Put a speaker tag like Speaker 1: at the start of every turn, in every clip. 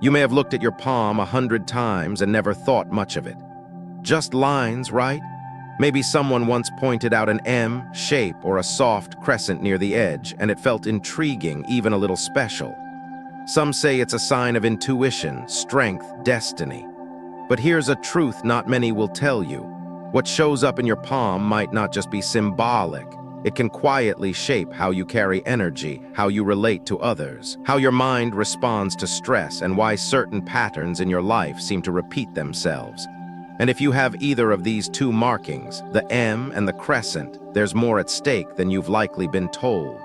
Speaker 1: You may have looked at your palm 100 times and never thought much of it. Just lines, right? Maybe someone once pointed out an M shape or a soft crescent near the edge, and it felt intriguing, even a little special. Some say it's a sign of intuition, strength, destiny. But here's a truth not many will tell you. What shows up in your palm might not just be symbolic. It can quietly shape how you carry energy, how you relate to others, how your mind responds to stress, and why certain patterns in your life seem to repeat themselves. And if you have either of these two markings, the M and the crescent, there's more at stake than you've likely been told.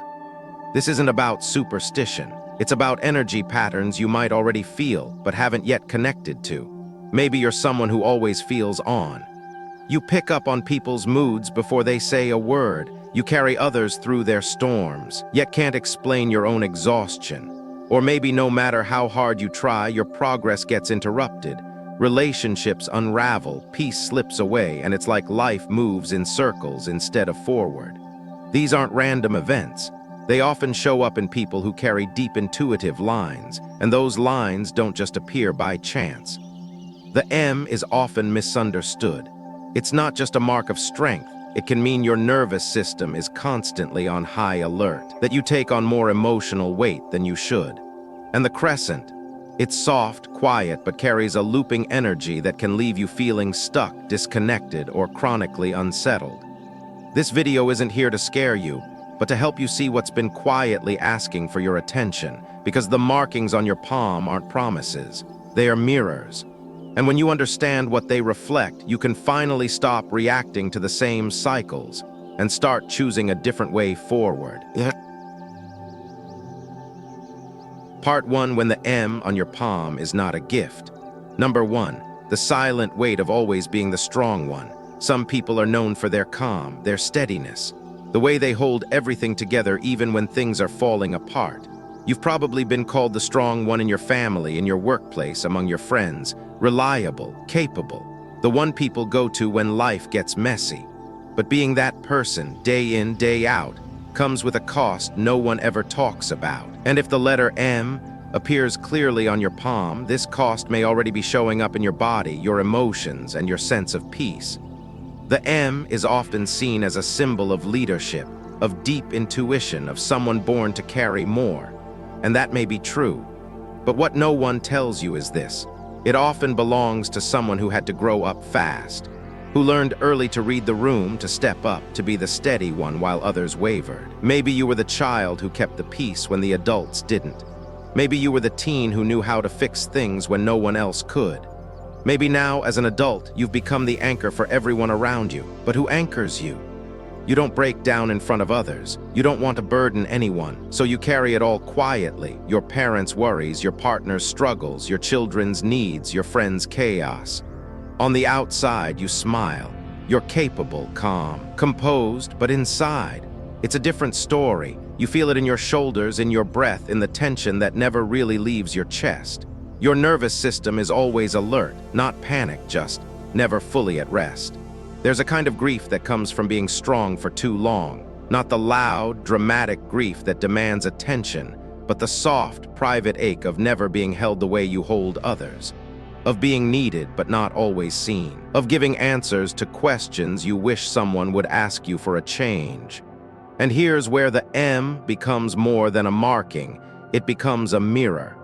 Speaker 1: This isn't about superstition. It's about energy patterns you might already feel, but haven't yet connected to. Maybe you're someone who always feels on. You pick up on people's moods before they say a word. You carry others through their storms, yet can't explain your own exhaustion. Or maybe no matter how hard you try, your progress gets interrupted. Relationships unravel, peace slips away, and it's like life moves in circles instead of forward. These aren't random events. They often show up in people who carry deep intuitive lines, and those lines don't just appear by chance. The M is often misunderstood. It's not just a mark of strength. It can mean your nervous system is constantly on high alert, that you take on more emotional weight than you should. And the crescent, it's soft, quiet, but carries a looping energy that can leave you feeling stuck, disconnected, or chronically unsettled. This video isn't here to scare you, but to help you see what's been quietly asking for your attention, because the markings on your palm aren't promises. They are mirrors. And when you understand what they reflect, you can finally stop reacting to the same cycles and start choosing a different way forward. Part 1, when the M on your palm is not a gift. Number 1, the silent weight of always being the strong one. Some people are known for their calm, their steadiness, the way they hold everything together even when things are falling apart. You've probably been called the strong one in your family, in your workplace, among your friends. Reliable, capable, the one people go to when life gets messy. But being that person, day in, day out, comes with a cost no one ever talks about. And if the letter M appears clearly on your palm, this cost may already be showing up in your body, your emotions, and your sense of peace. The M is often seen as a symbol of leadership, of deep intuition, of someone born to carry more. And that may be true. But what no one tells you is this. It often belongs to someone who had to grow up fast, who learned early to read the room, to step up, to be the steady one while others wavered. Maybe you were the child who kept the peace when the adults didn't. Maybe you were the teen who knew how to fix things when no one else could. Maybe now, as an adult, you've become the anchor for everyone around you. But who anchors you? You don't break down in front of others. You don't want to burden anyone, so you carry it all quietly. Your parents' worries, your partner's struggles, your children's needs, your friends' chaos. On the outside, you smile. You're capable, calm, composed, but inside, it's a different story. You feel it in your shoulders, in your breath, in the tension that never really leaves your chest. Your nervous system is always alert, not panicked, just never fully at rest. There's a kind of grief that comes from being strong for too long, not the loud, dramatic grief that demands attention, but the soft, private ache of never being held the way you hold others, of being needed but not always seen, of giving answers to questions you wish someone would ask you for a change. And here's where the M becomes more than a marking. It becomes a mirror.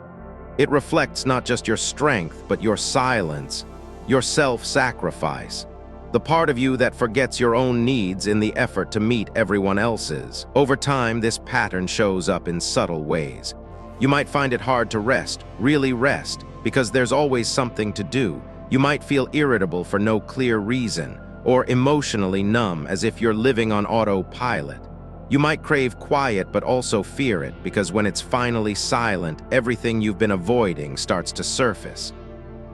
Speaker 1: It reflects not just your strength, but your silence, your self-sacrifice, the part of you that forgets your own needs in the effort to meet everyone else's. Over time, this pattern shows up in subtle ways. You might find it hard to rest, really rest, because there's always something to do. You might feel irritable for no clear reason, or emotionally numb as if you're living on autopilot. You might crave quiet but also fear it, because when it's finally silent, everything you've been avoiding starts to surface.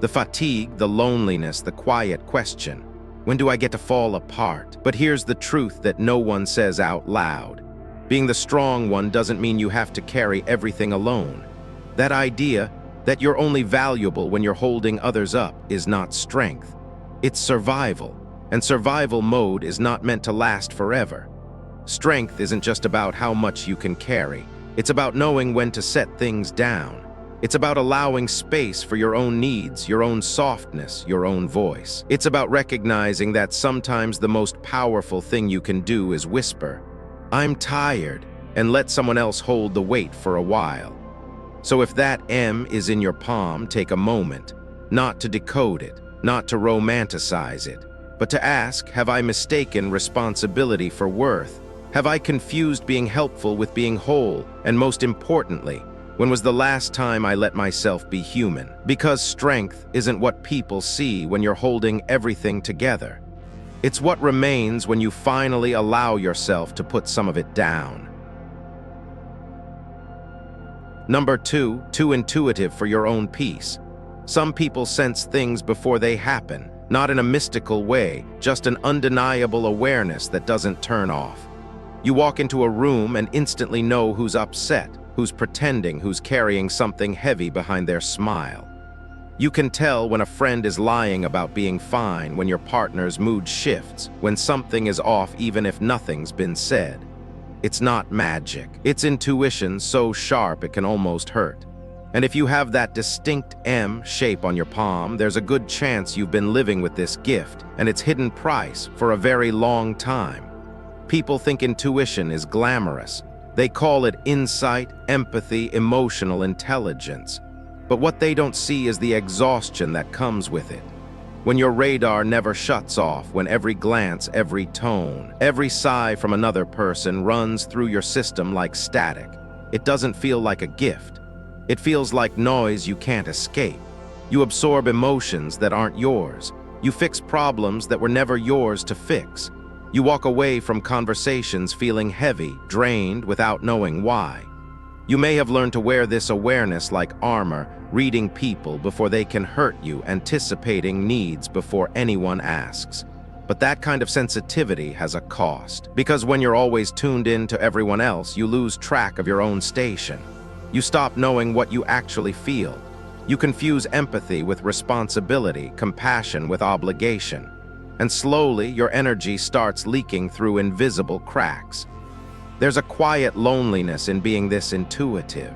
Speaker 1: The fatigue, the loneliness, the quiet question. When do I get to fall apart? But here's the truth that no one says out loud. Being the strong one doesn't mean you have to carry everything alone. That idea that you're only valuable when you're holding others up is not strength. It's survival, and survival mode is not meant to last forever. Strength isn't just about how much you can carry. It's about knowing when to set things down. It's about allowing space for your own needs, your own softness, your own voice. It's about recognizing that sometimes the most powerful thing you can do is whisper, "I'm tired," and let someone else hold the weight for a while. So if that M is in your palm, take a moment, not to decode it, not to romanticize it, but to ask, have I mistaken responsibility for worth? Have I confused being helpful with being whole? And most importantly, when was the last time I let myself be human? Because strength isn't what people see when you're holding everything together. It's what remains when you finally allow yourself to put some of it down. Number 2, too intuitive for your own peace. Some people sense things before they happen, not in a mystical way, just an undeniable awareness that doesn't turn off. You walk into a room and instantly know who's upset, who's pretending, who's carrying something heavy behind their smile. You can tell when a friend is lying about being fine, when your partner's mood shifts, when something is off even if nothing's been said. It's not magic. It's intuition so sharp it can almost hurt. And if you have that distinct M shape on your palm, there's a good chance you've been living with this gift and its hidden price for a very long time. People think intuition is glamorous. They call it insight, empathy, emotional intelligence. But what they don't see is the exhaustion that comes with it. When your radar never shuts off, when every glance, every tone, every sigh from another person runs through your system like static, it doesn't feel like a gift. It feels like noise you can't escape. You absorb emotions that aren't yours. You fix problems that were never yours to fix. You walk away from conversations feeling heavy, drained, without knowing why. You may have learned to wear this awareness like armor, reading people before they can hurt you, anticipating needs before anyone asks. But that kind of sensitivity has a cost, because when you're always tuned in to everyone else, you lose track of your own station. You stop knowing what you actually feel. You confuse empathy with responsibility, compassion with obligation. And slowly, your energy starts leaking through invisible cracks. There's a quiet loneliness in being this intuitive.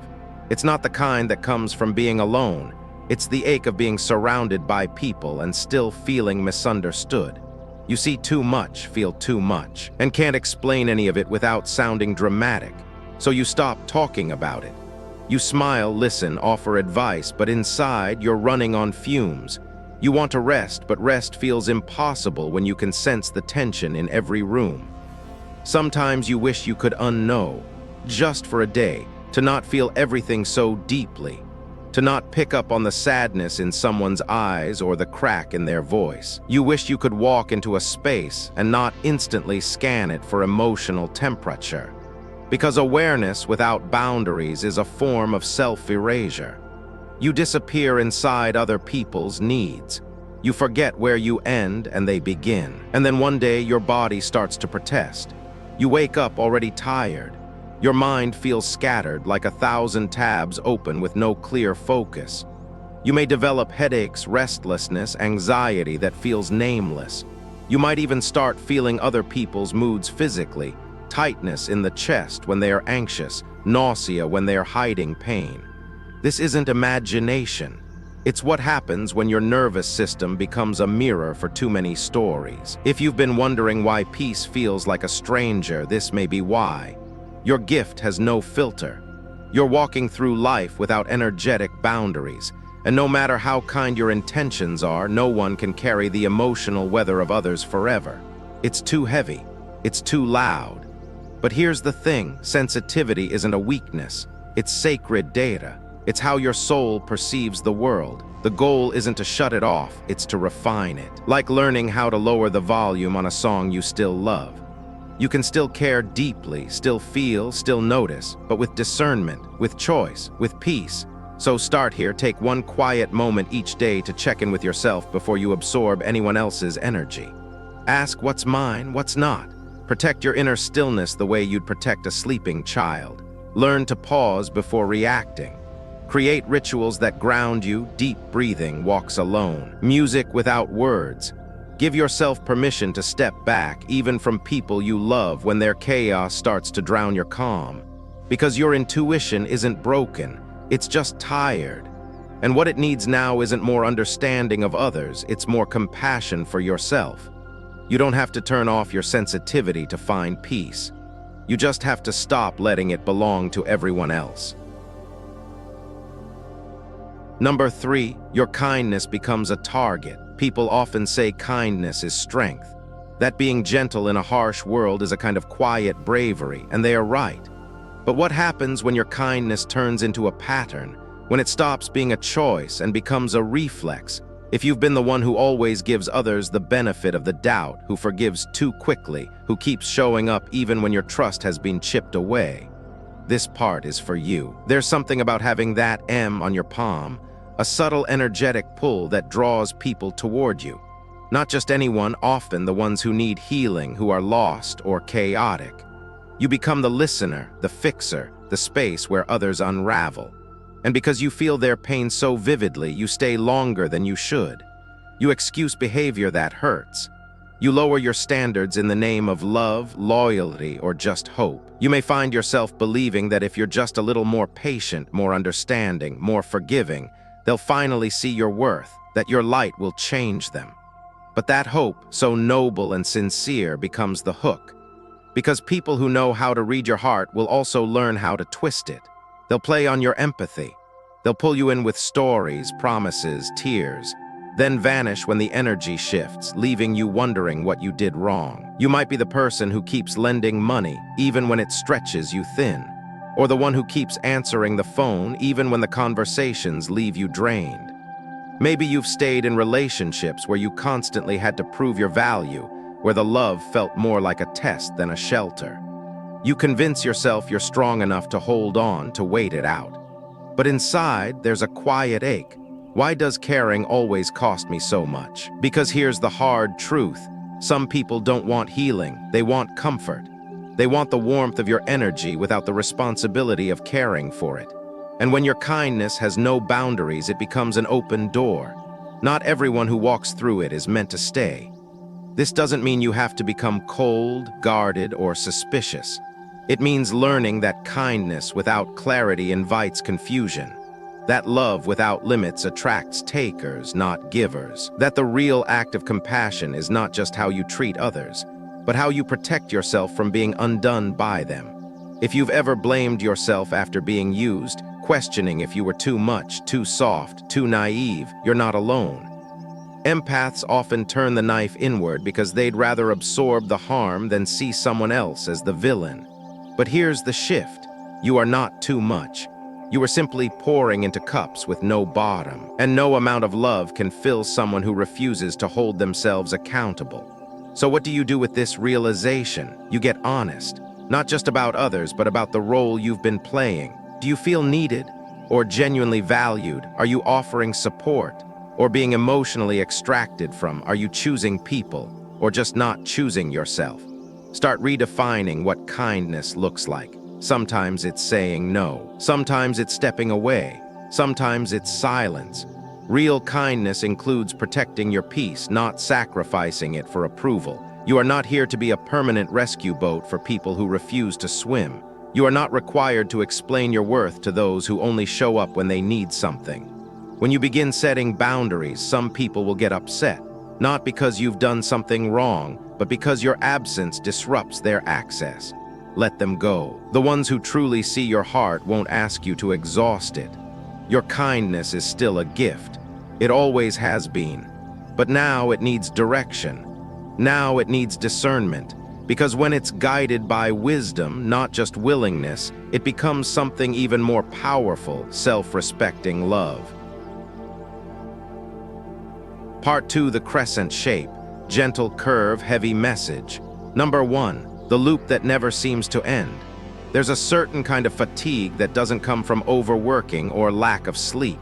Speaker 1: It's not the kind that comes from being alone. It's the ache of being surrounded by people and still feeling misunderstood. You see too much, feel too much, and can't explain any of it without sounding dramatic. So you stop talking about it. You smile, listen, offer advice, but inside you're running on fumes. You want to rest, but rest feels impossible when you can sense the tension in every room. Sometimes you wish you could unknow, just for a day, to not feel everything so deeply, to not pick up on the sadness in someone's eyes or the crack in their voice. You wish you could walk into a space and not instantly scan it for emotional temperature. Because awareness without boundaries is a form of self-erasure. You disappear inside other people's needs. You forget where you end and they begin. And then one day your body starts to protest. You wake up already tired. Your mind feels scattered, like 1,000 tabs open with no clear focus. You may develop headaches, restlessness, anxiety that feels nameless. You might even start feeling other people's moods physically, tightness in the chest when they are anxious, nausea when they are hiding pain. This isn't imagination. It's what happens when your nervous system becomes a mirror for too many stories. If you've been wondering why peace feels like a stranger, this may be why. Your gift has no filter. You're walking through life without energetic boundaries, and no matter how kind your intentions are, no one can carry the emotional weather of others forever. It's too heavy. It's too loud. But here's the thing, sensitivity isn't a weakness. It's sacred data. It's how your soul perceives the world. The goal isn't to shut it off, it's to refine it. Like learning how to lower the volume on a song you still love. You can still care deeply, still feel, still notice, but with discernment, with choice, with peace. So start here, take one quiet moment each day to check in with yourself before you absorb anyone else's energy. Ask what's mine, what's not. Protect your inner stillness the way you'd protect a sleeping child. Learn to pause before reacting. Create rituals that ground you, deep breathing, walks alone, music without words. Give yourself permission to step back, even from people you love, when their chaos starts to drown your calm. Because your intuition isn't broken, It's just tired. And what it needs now isn't more understanding of others, it's more compassion for yourself. You don't have to turn off your sensitivity to find peace. You just have to stop letting it belong to everyone else. Number 3, your kindness becomes a target. People often say kindness is strength. That being gentle in a harsh world is a kind of quiet bravery, and they are right. But what happens when your kindness turns into a pattern, when it stops being a choice and becomes a reflex? If you've been the one who always gives others the benefit of the doubt, who forgives too quickly, who keeps showing up even when your trust has been chipped away, this part is for you. There's something about having that M on your palm, a subtle energetic pull that draws people toward you. Not just anyone, often the ones who need healing, who are lost or chaotic. You become the listener, the fixer, the space where others unravel. And because you feel their pain so vividly, you stay longer than you should. You excuse behavior that hurts. You lower your standards in the name of love, loyalty, or just hope. You may find yourself believing that if you're just a little more patient, more understanding, more forgiving, they'll finally see your worth, that your light will change them. But that hope, so noble and sincere, becomes the hook. Because people who know how to read your heart will also learn how to twist it. They'll play on your empathy. They'll pull you in with stories, promises, tears, then vanish when the energy shifts, leaving you wondering what you did wrong. You might be the person who keeps lending money, even when it stretches you thin, or the one who keeps answering the phone, even when the conversations leave you drained. Maybe you've stayed in relationships where you constantly had to prove your value, where the love felt more like a test than a shelter. You convince yourself you're strong enough to hold on, to wait it out. But inside, there's a quiet ache. Why does caring always cost me so much? Because here's the hard truth. Some people don't want healing, they want comfort. They want the warmth of your energy without the responsibility of caring for it. And when your kindness has no boundaries, it becomes an open door. Not everyone who walks through it is meant to stay. This doesn't mean you have to become cold, guarded, or suspicious. It means learning that kindness without clarity invites confusion. That love without limits attracts takers, not givers. That the real act of compassion is not just how you treat others, but how you protect yourself from being undone by them. If you've ever blamed yourself after being used, questioning if you were too much, too soft, too naive, you're not alone. Empaths often turn the knife inward because they'd rather absorb the harm than see someone else as the villain. But here's the shift. You are not too much. You are simply pouring into cups with no bottom, and no amount of love can fill someone who refuses to hold themselves accountable. So what do you do with this realization? You get honest, not just about others, but about the role you've been playing. Do you feel needed or genuinely valued? Are you offering support or being emotionally extracted from? Are you choosing people or just not choosing yourself? Start redefining what kindness looks like. Sometimes it's saying no. Sometimes it's stepping away. Sometimes it's silence. Real kindness includes protecting your peace, not sacrificing it for approval. You are not here to be a permanent rescue boat for people who refuse to swim. You are not required to explain your worth to those who only show up when they need something. When you begin setting boundaries, some people will get upset, not because you've done something wrong, but because your absence disrupts their access. Let them go. The ones who truly see your heart won't ask you to exhaust it. Your kindness is still a gift. It always has been. But now it needs direction. Now it needs discernment. Because when it's guided by wisdom, not just willingness, it becomes something even more powerful, self-respecting love. Part 2, the crescent shape. Gentle curve, heavy message. Number 1, the loop that never seems to end. There's a certain kind of fatigue that doesn't come from overworking or lack of sleep.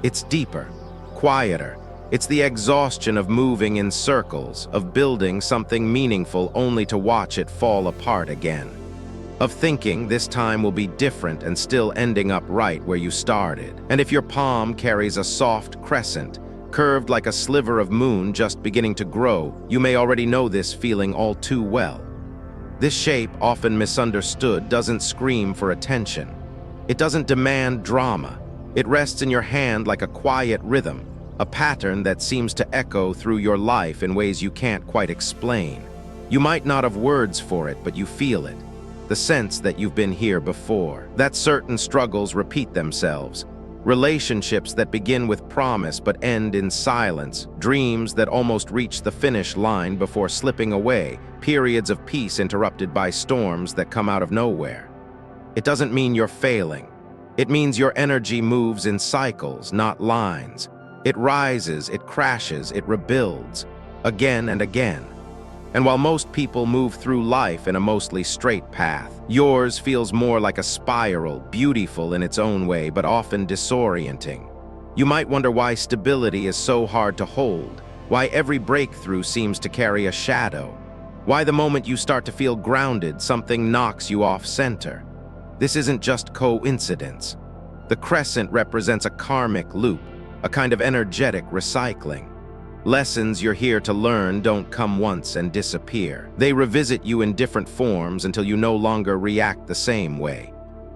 Speaker 1: It's deeper, quieter. It's the exhaustion of moving in circles, of building something meaningful only to watch it fall apart again. Of thinking this time will be different and still ending up right where you started. And if your palm carries a soft crescent, curved like a sliver of moon just beginning to grow, you may already know this feeling all too well. This shape, often misunderstood, doesn't scream for attention. It doesn't demand drama. It rests in your hand like a quiet rhythm, a pattern that seems to echo through your life in ways you can't quite explain. You might not have words for it, but you feel it. The sense that you've been here before, that certain struggles repeat themselves, relationships that begin with promise but end in silence, dreams that almost reach the finish line before slipping away, periods of peace interrupted by storms that come out of nowhere. It doesn't mean you're failing. It means your energy moves in cycles, not lines. It rises, it crashes, it rebuilds, again and again. And while most people move through life in a mostly straight path, yours feels more like a spiral, beautiful in its own way, but often disorienting. You might wonder why stability is so hard to hold, why every breakthrough seems to carry a shadow, why the moment you start to feel grounded, something knocks you off center. This isn't just coincidence. The crescent represents a karmic loop, a kind of energetic recycling. Lessons you're here to learn don't come once and disappear. They revisit you in different forms until you no longer react the same way,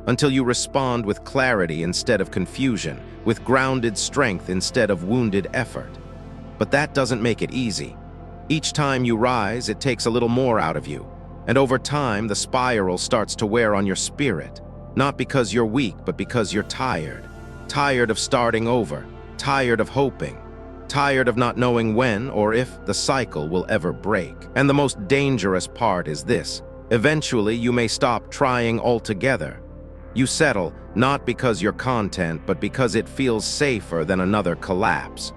Speaker 1: until you respond with clarity instead of confusion, with grounded strength instead of wounded effort. But that doesn't make it easy. Each time you rise, it takes a little more out of you, and over time, the spiral starts to wear on your spirit, not because you're weak, but because you're tired. Tired of starting over, tired of hoping, tired of not knowing when or if the cycle will ever break. And the most dangerous part is this: eventually you may stop trying altogether. You settle, not because you're content, but because it feels safer than another collapse.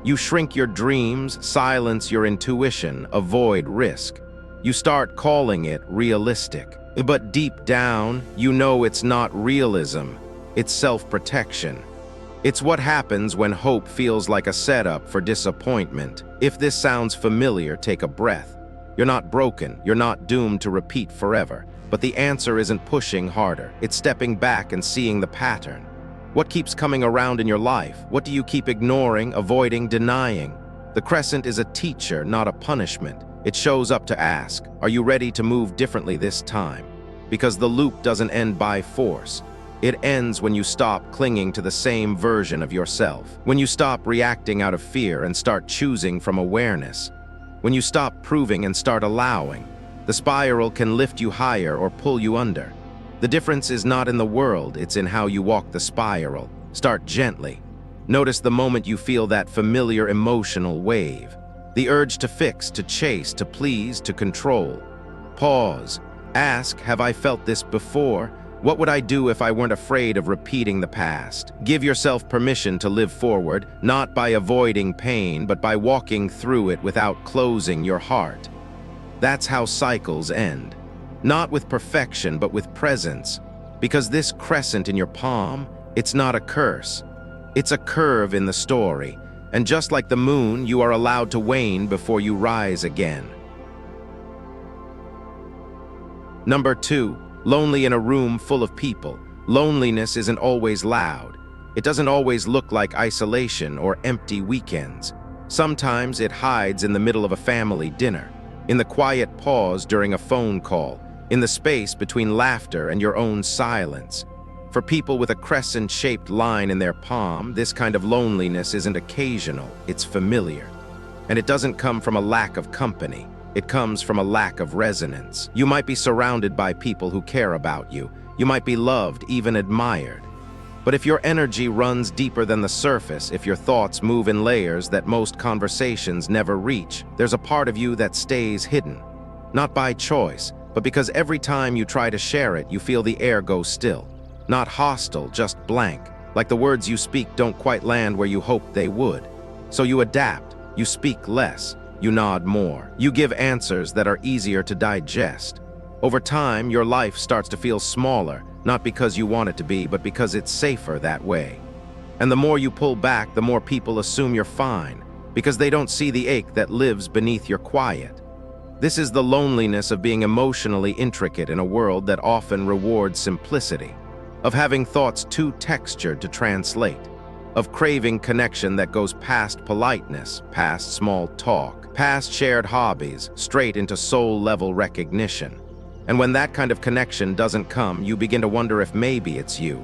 Speaker 1: You shrink your dreams, silence your intuition, avoid risk. You start calling it realistic. But deep down, you know it's not realism, it's self-protection. It's what happens when hope feels like a setup for disappointment. If this sounds familiar, take a breath. You're not broken, you're not doomed to repeat forever. But the answer isn't pushing harder, it's stepping back and seeing the pattern. What keeps coming around in your life? What do you keep ignoring, avoiding, denying? The crescent is a teacher, not a punishment. It shows up to ask, are you ready to move differently this time? Because the loop doesn't end by force. It ends when you stop clinging to the same version of yourself, when you stop reacting out of fear and start choosing from awareness, when you stop proving and start allowing. The spiral can lift you higher or pull you under. The difference is not in the world, it's in how you walk the spiral. Start gently. Notice the moment you feel that familiar emotional wave, the urge to fix, to chase, to please, to control. Pause. Ask, have I felt this before? What would I do if I weren't afraid of repeating the past? Give yourself permission to live forward, not by avoiding pain, but by walking through it without closing your heart. That's how cycles end. Not with perfection, but with presence. Because this crescent in your palm, it's not a curse. It's a curve in the story. And just like the moon, you are allowed to wane before you rise again. Number 2. Lonely in a room full of people. Loneliness isn't always loud. It doesn't always look like isolation or empty weekends. Sometimes it hides in the middle of a family dinner, in the quiet pause during a phone call, in the space between laughter and your own silence. For people with a crescent-shaped line in their palm, this kind of loneliness isn't occasional, it's familiar. And it doesn't come from a lack of company. It comes from a lack of resonance. You might be surrounded by people who care about you. You might be loved, even admired. But if your energy runs deeper than the surface, if your thoughts move in layers that most conversations never reach, there's a part of you that stays hidden. Not by choice, but because every time you try to share it, you feel the air go still. Not hostile, just blank, like the words you speak don't quite land where you hoped they would. So you adapt, you speak less, you nod more. You give answers that are easier to digest. Over time, your life starts to feel smaller, not because you want it to be, but because it's safer that way. And the more you pull back, the more people assume you're fine, because they don't see the ache that lives beneath your quiet. This is the loneliness of being emotionally intricate in a world that often rewards simplicity, of having thoughts too textured to translate, of craving connection that goes past politeness, past small talk, past shared hobbies, straight into soul-level recognition. And when that kind of connection doesn't come, you begin to wonder if maybe it's you.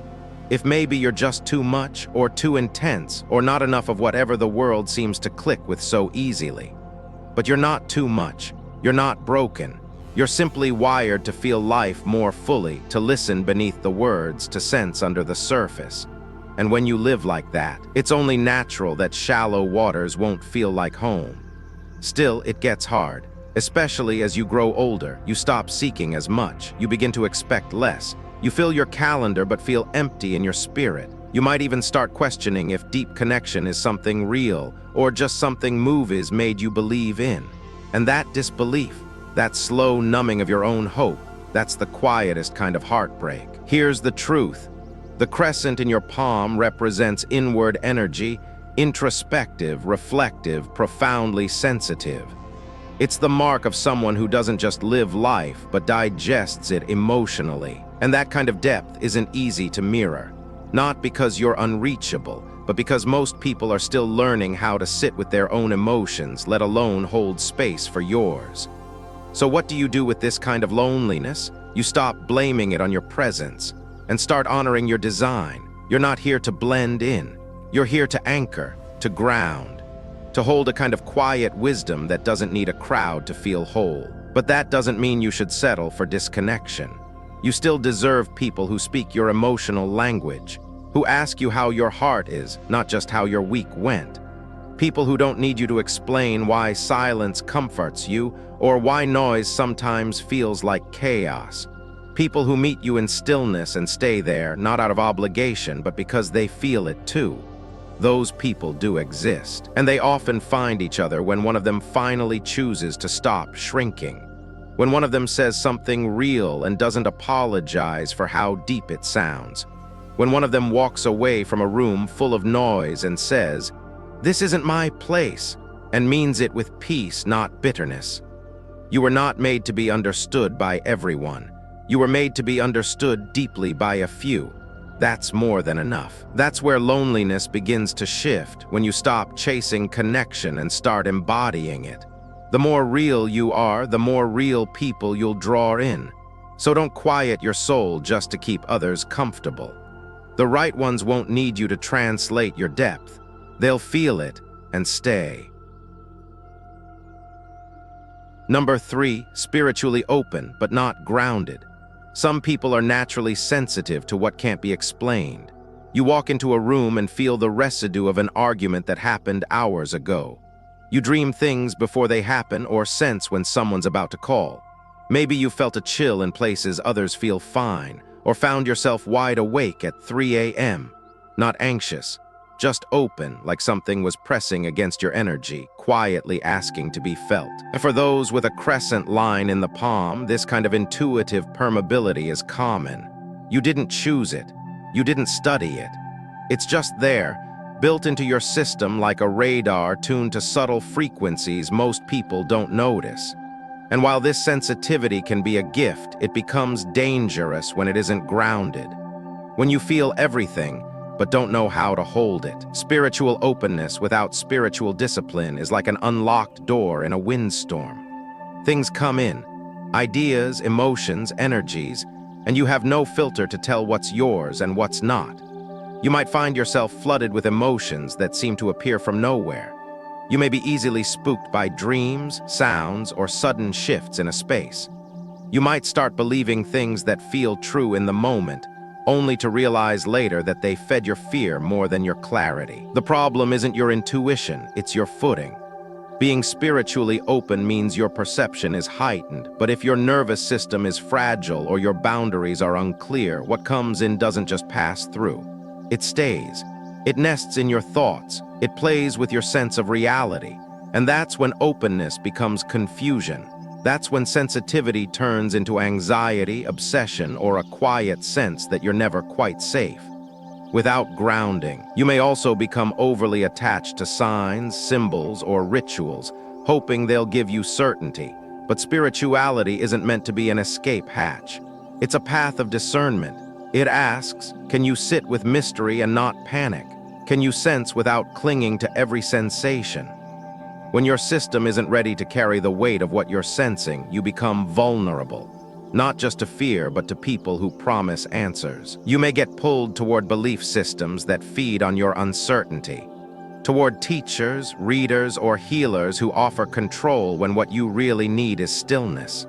Speaker 1: If maybe you're just too much or too intense or not enough of whatever the world seems to click with so easily. But you're not too much. You're not broken. You're simply wired to feel life more fully, to listen beneath the words, to sense under the surface. And when you live like that, it's only natural that shallow waters won't feel like home. Still, it gets hard. Especially as you grow older, you stop seeking as much. You begin to expect less. You fill your calendar but feel empty in your spirit. You might even start questioning if deep connection is something real or just something movies made you believe in. And that disbelief, that slow numbing of your own hope, that's the quietest kind of heartbreak. Here's the truth. The crescent in your palm represents inward energy, introspective, reflective, profoundly sensitive. It's the mark of someone who doesn't just live life, but digests it emotionally. And that kind of depth isn't easy to mirror. Not because you're unreachable, but because most people are still learning how to sit with their own emotions, let alone hold space for yours. So what do you do with this kind of loneliness? You stop blaming it on your presence and start honoring your design. You're not here to blend in. You're here to anchor, to ground, to hold a kind of quiet wisdom that doesn't need a crowd to feel whole. But that doesn't mean you should settle for disconnection. You still deserve people who speak your emotional language, who ask you how your heart is, not just how your week went. People who don't need you to explain why silence comforts you or why noise sometimes feels like chaos. People who meet you in stillness and stay there, not out of obligation, but because they feel it too. Those people do exist, and they often find each other when one of them finally chooses to stop shrinking. When one of them says something real and doesn't apologize for how deep it sounds. When one of them walks away from a room full of noise and says, "This isn't my place," and means it with peace, not bitterness. You were not made to be understood by everyone. You were made to be understood deeply by a few. That's more than enough. That's where loneliness begins to shift, when you stop chasing connection and start embodying it. The more real you are, the more real people you'll draw in. So don't quiet your soul just to keep others comfortable. The right ones won't need you to translate your depth. They'll feel it and stay. Number 3, spiritually open, but not grounded. Some people are naturally sensitive to what can't be explained. You walk into a room and feel the residue of an argument that happened hours ago. You dream things before they happen or sense when someone's about to call. Maybe you felt a chill in places others feel fine, or found yourself wide awake at 3 a.m. Not anxious, just open, like something was pressing against your energy, quietly asking to be felt. And for those with a crescent line in the palm, this kind of intuitive permeability is common. You didn't choose it. You didn't study it. It's just there, built into your system like a radar tuned to subtle frequencies most people don't notice. And while this sensitivity can be a gift, it becomes dangerous when it isn't grounded. When you feel everything, but don't know how to hold it. Spiritual openness without spiritual discipline is like an unlocked door in a windstorm. Things come in, ideas, emotions, energies, and you have no filter to tell what's yours and what's not. You might find yourself flooded with emotions that seem to appear from nowhere. You may be easily spooked by dreams, sounds, or sudden shifts in a space. You might start believing things that feel true in the moment, only to realize later that they fed your fear more than your clarity. The problem isn't your intuition, it's your footing. Being spiritually open means your perception is heightened, but if your nervous system is fragile or your boundaries are unclear, what comes in doesn't just pass through. It stays. It nests in your thoughts. It plays with your sense of reality. And that's when openness becomes confusion. That's when sensitivity turns into anxiety, obsession, or a quiet sense that you're never quite safe. Without grounding, you may also become overly attached to signs, symbols, or rituals, hoping they'll give you certainty. But spirituality isn't meant to be an escape hatch. It's a path of discernment. It asks, can you sit with mystery and not panic? Can you sense without clinging to every sensation? When your system isn't ready to carry the weight of what you're sensing, you become vulnerable. not just to fear, but to people who promise answers. You may get pulled toward belief systems that feed on your uncertainty, toward teachers, readers, or healers who offer control when what you really need is stillness.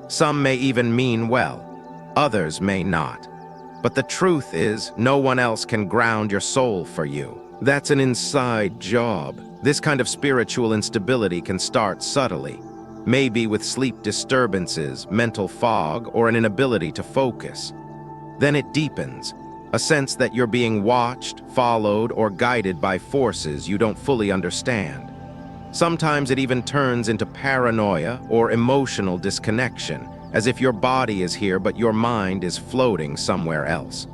Speaker 1: Some may even mean well, others may not. But the truth is, no one else can ground your soul for you. That's an inside job. This kind of spiritual instability can start subtly, maybe with sleep disturbances, mental fog, or an inability to focus. Then it deepens, a sense that you're being watched, followed, or guided by forces you don't fully understand. Sometimes it even turns into paranoia or emotional disconnection, as if your body is here but your mind is floating somewhere else.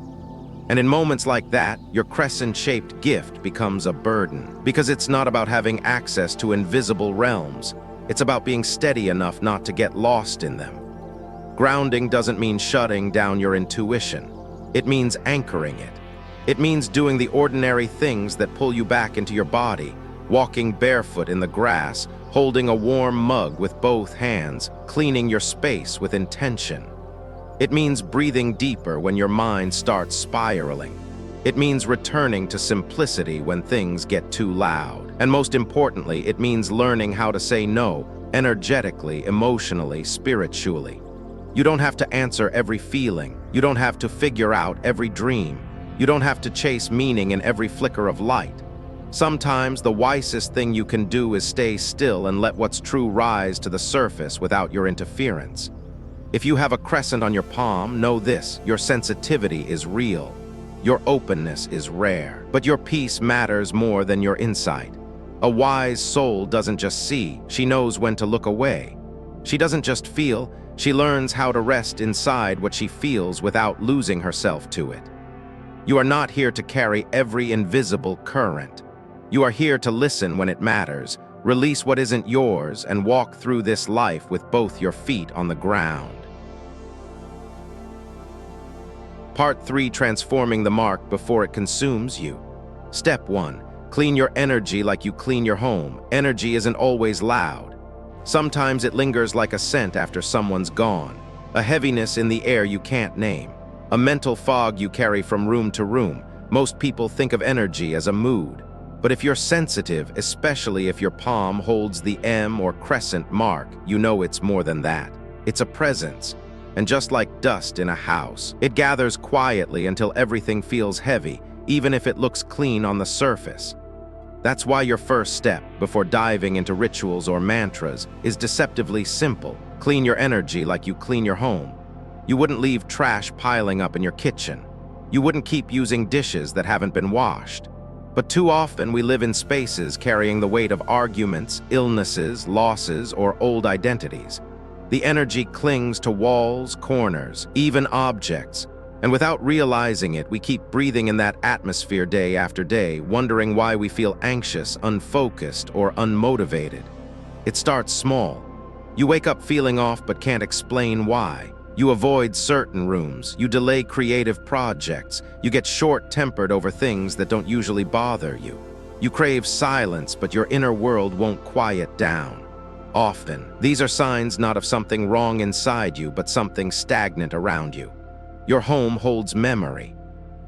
Speaker 1: And in moments like that, your crescent-shaped gift becomes a burden, because it's not about having access to invisible realms. It's about being steady enough not to get lost in them. Grounding doesn't mean shutting down your intuition. It means anchoring it. It means doing the ordinary things that pull you back into your body, walking barefoot in the grass, holding a warm mug with both hands, cleaning your space with intention. It means breathing deeper when your mind starts spiraling. It means returning to simplicity when things get too loud. And most importantly, it means learning how to say no, energetically, emotionally, spiritually. You don't have to answer every feeling. You don't have to figure out every dream. You don't have to chase meaning in every flicker of light. Sometimes the wisest thing you can do is stay still and let what's true rise to the surface without your interference. If you have a crescent on your palm, know this: your sensitivity is real. Your openness is rare. But your peace matters more than your insight. A wise soul doesn't just see, she knows when to look away. She doesn't just feel, she learns how to rest inside what she feels without losing herself to it. You are not here to carry every invisible current. You are here to listen when it matters, release what isn't yours, and walk through this life with both your feet on the ground. Part 3: Transforming the mark before it consumes you. Step 1. Clean your energy like you clean your home. Energy isn't always loud. Sometimes it lingers like a scent after someone's gone, a heaviness in the air you can't name, a mental fog you carry from room to room. Most people think of energy as a mood. But if you're sensitive, especially if your palm holds the M or crescent mark, you know it's more than that. It's a presence. And just like dust in a house, it gathers quietly until everything feels heavy, even if it looks clean on the surface. That's why your first step, before diving into rituals or mantras, is deceptively simple. Clean your energy like you clean your home. You wouldn't leave trash piling up in your kitchen. You wouldn't keep using dishes that haven't been washed. But too often we live in spaces carrying the weight of arguments, illnesses, losses, or old identities. The energy clings to walls, corners, even objects, and without realizing it, we keep breathing in that atmosphere day after day, wondering why we feel anxious, unfocused, or unmotivated. It starts small. You wake up feeling off but can't explain why. You avoid certain rooms, you delay creative projects, you get short-tempered over things that don't usually bother you. You crave silence, but your inner world won't quiet down. Often, these are signs not of something wrong inside you, but something stagnant around you. Your home holds memory.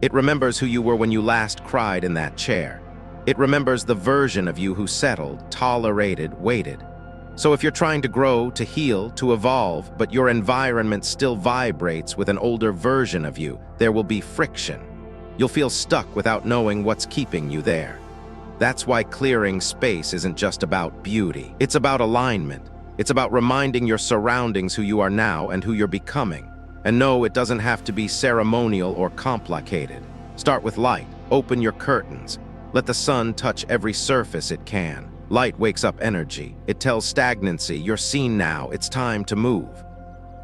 Speaker 1: It remembers who you were when you last cried in that chair. It remembers the version of you who settled, tolerated, waited. So if you're trying to grow, to heal, to evolve, but your environment still vibrates with an older version of you, there will be friction. You'll feel stuck without knowing what's keeping you there. That's why clearing space isn't just about beauty. It's about alignment. It's about reminding your surroundings who you are now and who you're becoming. And no, it doesn't have to be ceremonial or complicated. Start with light. Open your curtains. Let the sun touch every surface it can. Light wakes up energy. It tells stagnancy, you're seen now, it's time to move.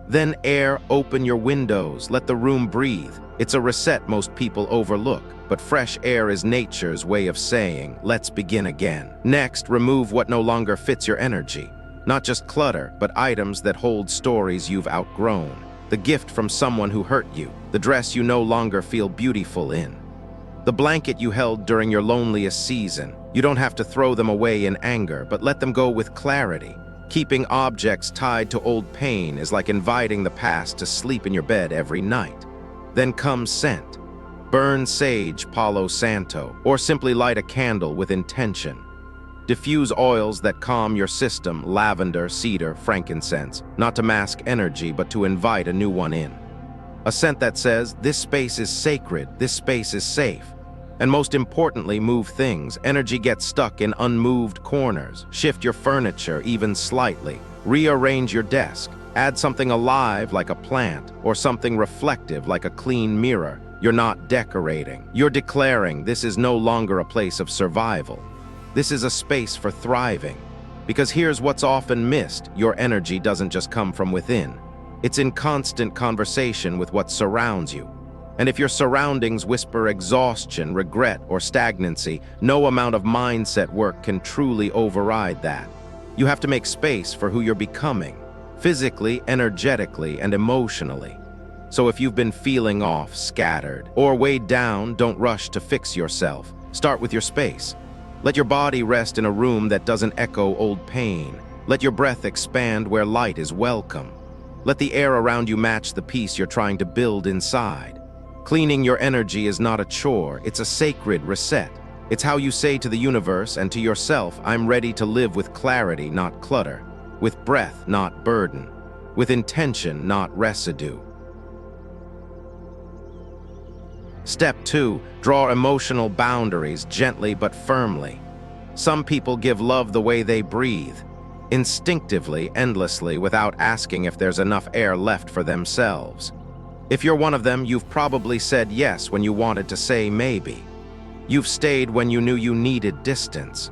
Speaker 1: Then air, open your windows, let the room breathe. It's a reset most people overlook, but fresh air is nature's way of saying, let's begin again. Next, remove what no longer fits your energy. Not just clutter, but items that hold stories you've outgrown. The gift from someone who hurt you, the dress you no longer feel beautiful in. The blanket you held during your loneliest season. You don't have to throw them away in anger, but let them go with clarity. Keeping objects tied to old pain is like inviting the past to sleep in your bed every night. Then comes scent. Burn sage, Palo Santo, or simply light a candle with intention. Diffuse oils that calm your system, lavender, cedar, frankincense, not to mask energy but to invite a new one in. A scent that says, this space is sacred, this space is safe. And most importantly, move things. Energy gets stuck in unmoved corners. Shift your furniture even slightly. Rearrange your desk. Add something alive like a plant, or something reflective like a clean mirror. You're not decorating. You're declaring this is no longer a place of survival. This is a space for thriving. Because here's what's often missed: your energy doesn't just come from within. It's in constant conversation with what surrounds you. And if your surroundings whisper exhaustion, regret, or stagnancy, no amount of mindset work can truly override that. You have to make space for who you're becoming, physically, energetically, and emotionally. So if you've been feeling off, scattered, or weighed down, don't rush to fix yourself. Start with your space. Let your body rest in a room that doesn't echo old pain. Let your breath expand where light is welcome. Let the air around you match the peace you're trying to build inside. Cleaning your energy is not a chore, it's a sacred reset. It's how you say to the universe and to yourself, I'm ready to live with clarity, not clutter. With breath, not burden. With intention, not residue. Step 2, draw emotional boundaries gently but firmly. Some people give love the way they breathe, instinctively, endlessly, without asking if there's enough air left for themselves. If you're one of them, you've probably said yes when you wanted to say maybe. You've stayed when you knew you needed distance.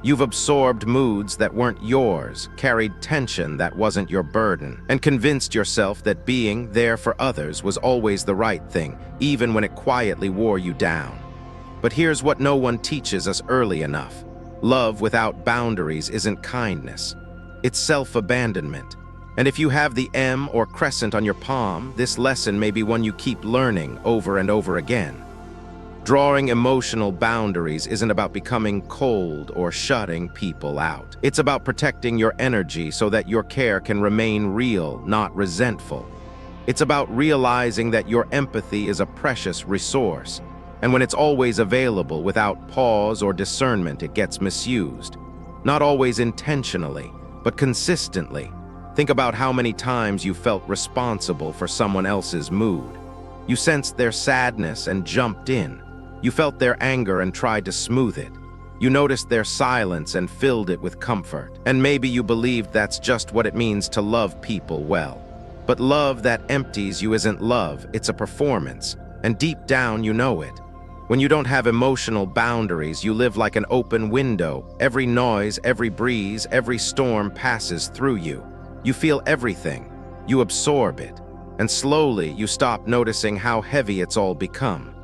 Speaker 1: You've absorbed moods that weren't yours, carried tension that wasn't your burden, and convinced yourself that being there for others was always the right thing, even when it quietly wore you down. But here's what no one teaches us early enough. Love without boundaries isn't kindness. It's self-abandonment. And if you have the M or crescent on your palm, this lesson may be one you keep learning over and over again. Drawing emotional boundaries isn't about becoming cold or shutting people out. It's about protecting your energy so that your care can remain real, not resentful. It's about realizing that your empathy is a precious resource, and when it's always available without pause or discernment, it gets misused. Not always intentionally, but consistently. Think about how many times you felt responsible for someone else's mood. You sensed their sadness and jumped in. You felt their anger and tried to smooth it. You noticed their silence and filled it with comfort. And maybe you believed that's just what it means to love people well. But love that empties you isn't love, it's a performance. And deep down you know it. When you don't have emotional boundaries, you live like an open window. Every noise, every breeze, every storm passes through you. You feel everything. You absorb it. And slowly you stop noticing how heavy it's all become.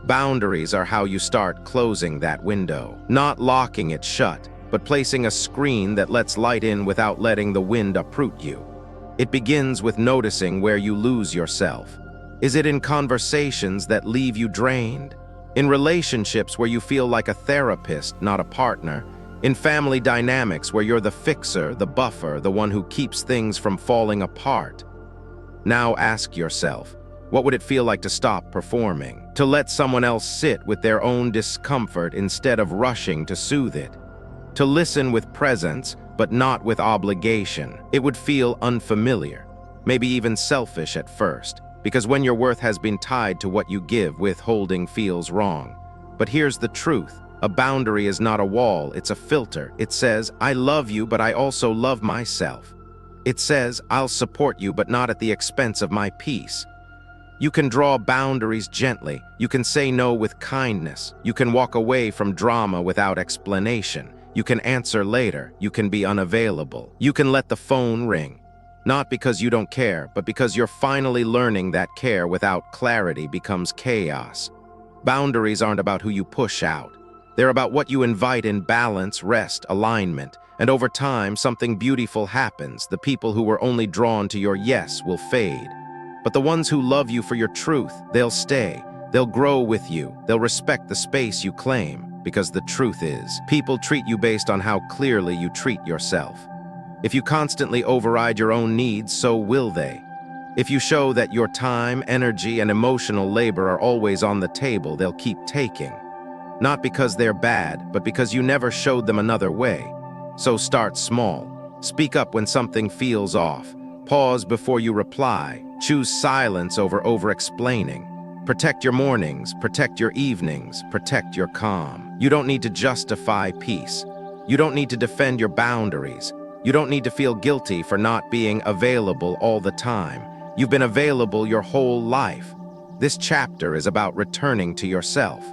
Speaker 1: Boundaries are how you start closing that window. Not locking it shut, but placing a screen that lets light in without letting the wind uproot you. It begins with noticing where you lose yourself. Is it in conversations that leave you drained? In relationships where you feel like a therapist, not a partner? In family dynamics where you're the fixer, the buffer, the one who keeps things from falling apart? Now ask yourself, what would it feel like to stop performing? To let someone else sit with their own discomfort instead of rushing to soothe it? To listen with presence, but not with obligation? It would feel unfamiliar, maybe even selfish at first, because when your worth has been tied to what you give, withholding feels wrong. But here's the truth. A boundary is not a wall, it's a filter. It says, I love you, but I also love myself. It says, I'll support you, but not at the expense of my peace. You can draw boundaries gently. You can say no with kindness. You can walk away from drama without explanation. You can answer later. You can be unavailable. You can let the phone ring. Not because you don't care, but because you're finally learning that care without clarity becomes chaos. Boundaries aren't about who you push out. They're about what you invite in: balance, rest, alignment. And over time, something beautiful happens. The people who were only drawn to your yes will fade. But the ones who love you for your truth, they'll stay. They'll grow with you. They'll respect the space you claim. Because the truth is, people treat you based on how clearly you treat yourself. If you constantly override your own needs, so will they. If you show that your time, energy, and emotional labor are always on the table, they'll keep taking. Not because they're bad, but because you never showed them another way. So start small. Speak up when something feels off. Pause before you reply. Choose silence over explaining. Protect your mornings, protect your evenings, protect your calm. You don't need to justify peace. You don't need to defend your boundaries. You don't need to feel guilty for not being available all the time. You've been available your whole life. This chapter is about returning to yourself.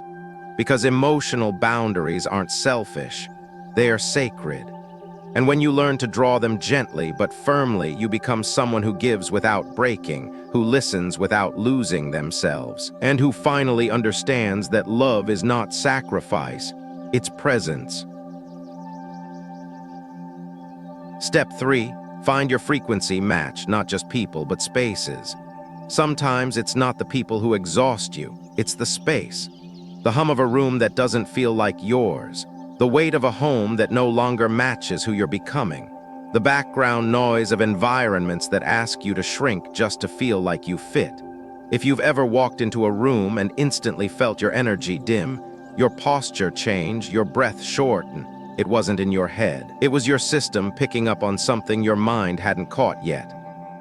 Speaker 1: Because emotional boundaries aren't selfish, they are sacred. And when you learn to draw them gently but firmly, you become someone who gives without breaking, who listens without losing themselves, and who finally understands that love is not sacrifice, it's presence. Step 3. Find your frequency match, not just people, but spaces. Sometimes it's not the people who exhaust you, it's the space. The hum of a room that doesn't feel like yours. The weight of a home that no longer matches who you're becoming. The background noise of environments that ask you to shrink just to feel like you fit. If you've ever walked into a room and instantly felt your energy dim, your posture change, your breath shorten, it wasn't in your head. It was your system picking up on something your mind hadn't caught yet.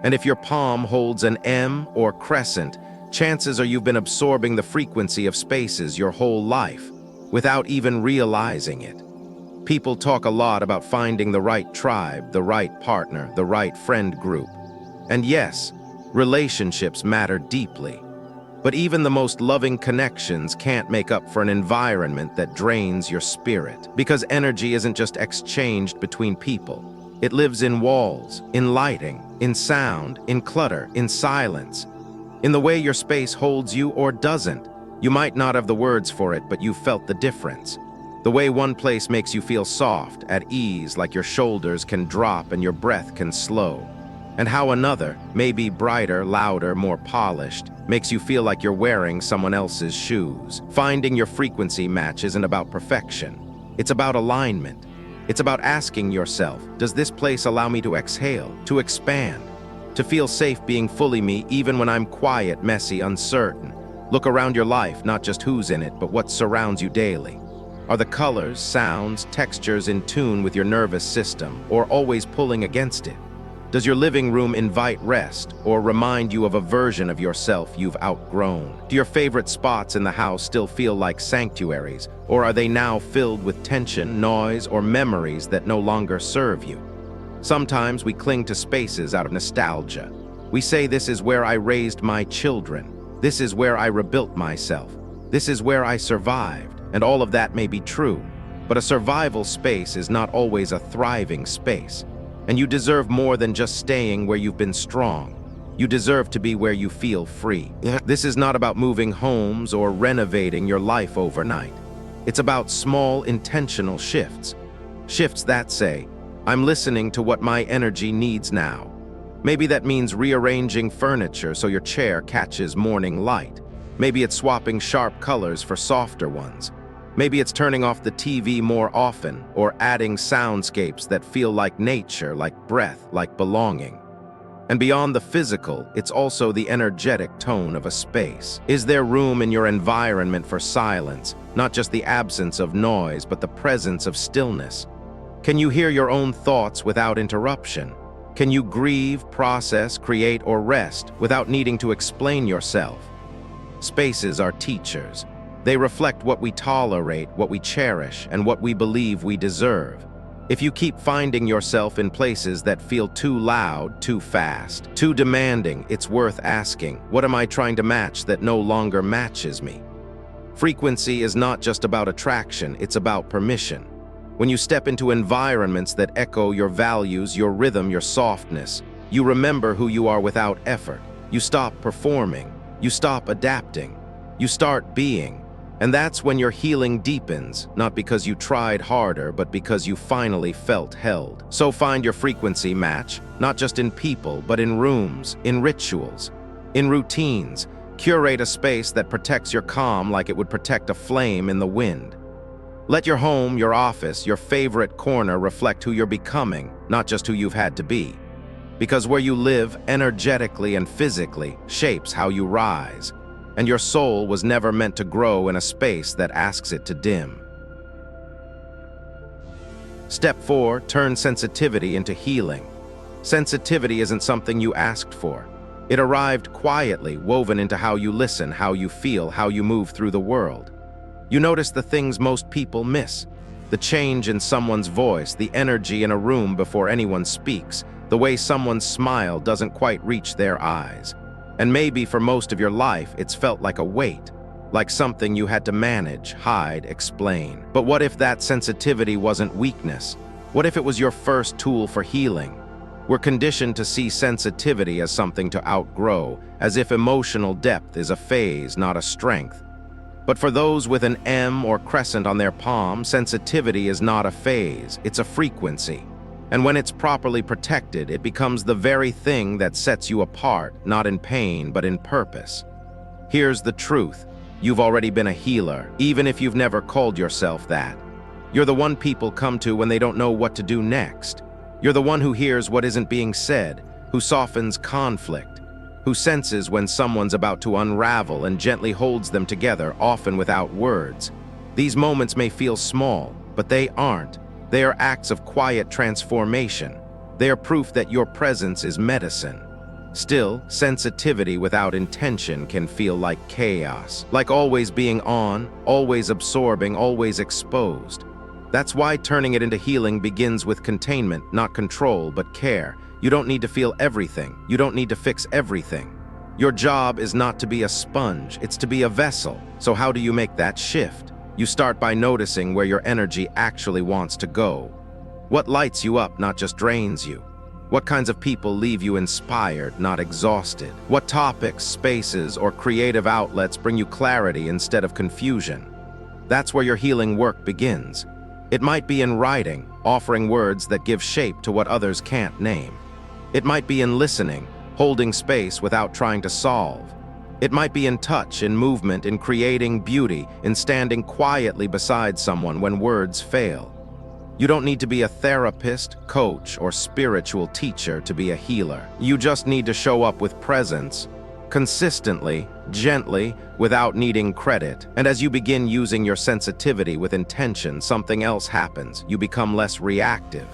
Speaker 1: And if your palm holds an M or crescent, chances are you've been absorbing the frequency of spaces your whole life, without even realizing it. People talk a lot about finding the right tribe, the right partner, the right friend group. And yes, relationships matter deeply. But even the most loving connections can't make up for an environment that drains your spirit. Because energy isn't just exchanged between people. It lives in walls, in lighting, in sound, in clutter, in silence. In the way your space holds you or doesn't. You might not have the words for it, but you felt the difference. The way one place makes you feel soft, at ease, like your shoulders can drop and your breath can slow. And how another, maybe brighter, louder, more polished, makes you feel like you're wearing someone else's shoes. Finding your frequency match isn't about perfection. It's about alignment. It's about asking yourself, does this place allow me to exhale, to expand, to feel safe being fully me even when I'm quiet, messy, uncertain? Look around your life, not just who's in it, but what surrounds you daily. Are the colors, sounds, textures in tune with your nervous system, or always pulling against it? Does your living room invite rest, or remind you of a version of yourself you've outgrown? Do your favorite spots in the house still feel like sanctuaries, or are they now filled with tension, noise, or memories that no longer serve you? Sometimes we cling to spaces out of nostalgia. We say, this is where I raised my children. This is where I rebuilt myself. This is where I survived, and all of that may be true. But a survival space is not always a thriving space. And you deserve more than just staying where you've been strong. You deserve to be where you feel free. This is not about moving homes or renovating your life overnight. It's about small, intentional shifts. Shifts that say, I'm listening to what my energy needs now. Maybe that means rearranging furniture so your chair catches morning light. Maybe it's swapping sharp colors for softer ones. Maybe it's turning off the TV more often, or adding soundscapes that feel like nature, like breath, like belonging. And beyond the physical, it's also the energetic tone of a space. Is there room in your environment for silence, not just the absence of noise, but the presence of stillness? Can you hear your own thoughts without interruption? Can you grieve, process, create, or rest without needing to explain yourself? Spaces are teachers. They reflect what we tolerate, what we cherish, and what we believe we deserve. If you keep finding yourself in places that feel too loud, too fast, too demanding, it's worth asking, what am I trying to match that no longer matches me? Frequency is not just about attraction, it's about permission. When you step into environments that echo your values, your rhythm, your softness, you remember who you are without effort. You stop performing. You stop adapting. You start being. And that's when your healing deepens, not because you tried harder, but because you finally felt held. So find your frequency match, not just in people, but in rooms, in rituals, in routines. Curate a space that protects your calm like it would protect a flame in the wind. Let your home, your office, your favorite corner reflect who you're becoming, not just who you've had to be. Because where you live, energetically and physically, shapes how you rise, and your soul was never meant to grow in a space that asks it to dim. Step 4, turn sensitivity into healing. Sensitivity isn't something you asked for. It arrived quietly, woven into how you listen, how you feel, how you move through the world. You notice the things most people miss. The change in someone's voice, the energy in a room before anyone speaks, the way someone's smile doesn't quite reach their eyes. And maybe for most of your life, it's felt like a weight, like something you had to manage, hide, explain. But what if that sensitivity wasn't weakness? What if it was your first tool for healing? We're conditioned to see sensitivity as something to outgrow, as if emotional depth is a phase, not a strength. But for those with an M or crescent on their palm, sensitivity is not a phase, it's a frequency. And when it's properly protected, it becomes the very thing that sets you apart, not in pain, but in purpose. Here's the truth. You've already been a healer, even if you've never called yourself that. You're the one people come to when they don't know what to do next. You're the one who hears what isn't being said, who softens conflict, who senses when someone's about to unravel and gently holds them together, often without words. These moments may feel small, but they aren't. They are acts of quiet transformation. They are proof that your presence is medicine. Still, sensitivity without intention can feel like chaos, like always being on, always absorbing, always exposed. That's why turning it into healing begins with containment, not control, but care. You don't need to feel everything. You don't need to fix everything. Your job is not to be a sponge, it's to be a vessel. So how do you make that shift? You start by noticing where your energy actually wants to go. What lights you up, not just drains you? What kinds of people leave you inspired, not exhausted? What topics, spaces, or creative outlets bring you clarity instead of confusion? That's where your healing work begins. It might be in writing, offering words that give shape to what others can't name. It might be in listening, holding space without trying to solve. It might be in touch, in movement, in creating beauty, in standing quietly beside someone when words fail. You don't need to be a therapist, coach, or spiritual teacher to be a healer. You just need to show up with presence, consistently, gently, without needing credit. And as you begin using your sensitivity with intention, something else happens. You become less reactive.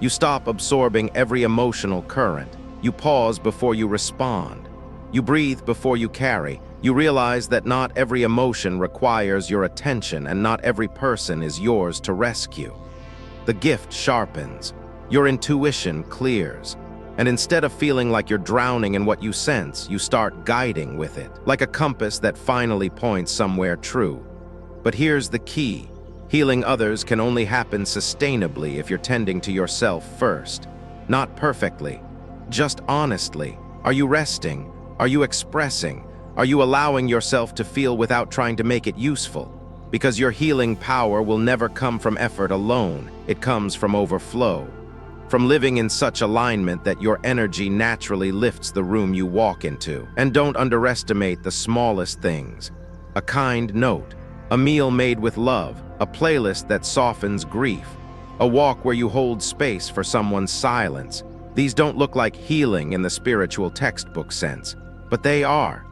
Speaker 1: You stop absorbing every emotional current. You pause before you respond. You breathe before you carry. You realize that not every emotion requires your attention and not every person is yours to rescue. The gift sharpens. Your intuition clears. And instead of feeling like you're drowning in what you sense, you start guiding with it, like a compass that finally points somewhere true. But here's the key. Healing others can only happen sustainably if you're tending to yourself first. Not perfectly, just honestly. Are you resting? Are you expressing? Are you allowing yourself to feel without trying to make it useful? Because your healing power will never come from effort alone. It comes from overflow. From living in such alignment that your energy naturally lifts the room you walk into. And don't underestimate the smallest things. A kind note, a meal made with love, a playlist that softens grief, a walk where you hold space for someone's silence. These don't look like healing in the spiritual textbook sense, but they are.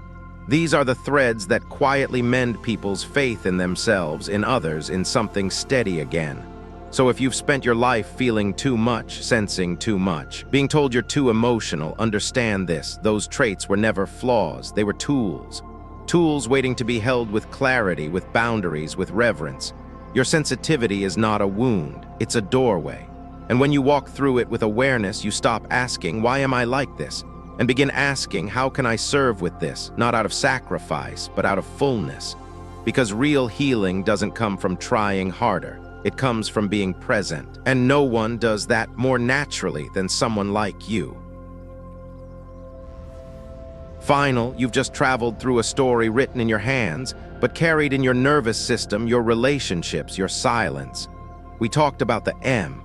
Speaker 1: These are the threads that quietly mend people's faith in themselves, in others, in something steady again. So if you've spent your life feeling too much, sensing too much, being told you're too emotional, understand this. Those traits were never flaws, they were tools. Tools waiting to be held with clarity, with boundaries, with reverence. Your sensitivity is not a wound, it's a doorway. And when you walk through it with awareness, you stop asking, why am I like this? And begin asking, how can I serve with this? Not out of sacrifice, but out of fullness. Because real healing doesn't come from trying harder. It comes from being present. And no one does that more naturally than someone like you. Final, you've just traveled through a story written in your hands, but carried in your nervous system, your relationships, your silence. We talked about the M,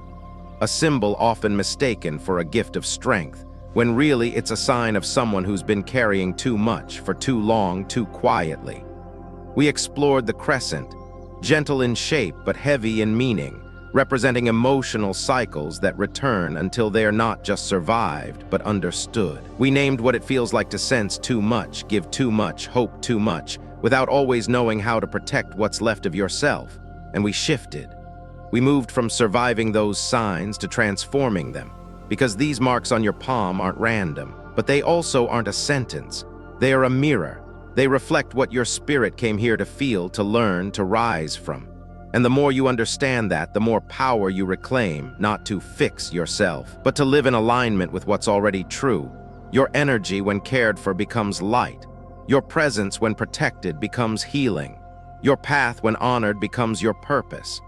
Speaker 1: a symbol often mistaken for a gift of strength, when really it's a sign of someone who's been carrying too much for too long, too quietly. We explored the crescent, gentle in shape but heavy in meaning, representing emotional cycles that return until they are not just survived but understood. We named what it feels like to sense too much, give too much, hope too much, without always knowing how to protect what's left of yourself. And we shifted. We moved from surviving those signs to transforming them, because these marks on your palm aren't random, but they also aren't a sentence. They are a mirror. They reflect what your spirit came here to feel, to learn, to rise from. And the more you understand that, the more power you reclaim, not to fix yourself, but to live in alignment with what's already true. Your energy, when cared for, becomes light. Your presence, when protected, becomes healing. Your path, when honored, becomes your purpose.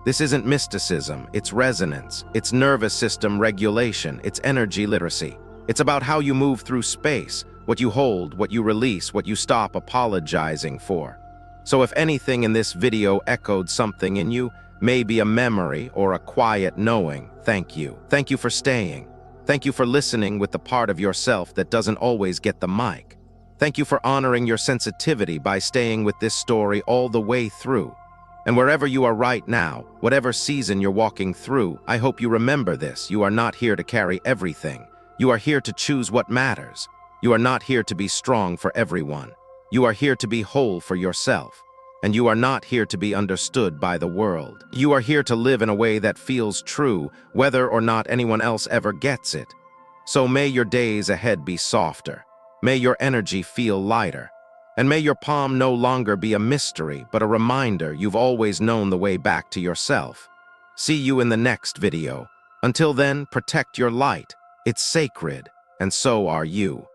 Speaker 1: This isn't mysticism, it's resonance, it's nervous system regulation, it's energy literacy. It's about how you move through space, what you hold, what you release, what you stop apologizing for. So if anything in this video echoed something in you, maybe a memory or a quiet knowing, thank you. Thank you for staying. Thank you for listening with the part of yourself that doesn't always get the mic. Thank you for honoring your sensitivity by staying with this story all the way through. And wherever you are right now, whatever season you're walking through, I hope you remember this. You are not here to carry everything. You are here to choose what matters. You are not here to be strong for everyone. You are here to be whole for yourself. And you are not here to be understood by the world. You are here to live in a way that feels true, whether or not anyone else ever gets it. So may your days ahead be softer. May your energy feel lighter. And may your palm no longer be a mystery, but a reminder you've always known the way back to yourself. See you in the next video. Until then, protect your light. It's sacred, and so are you.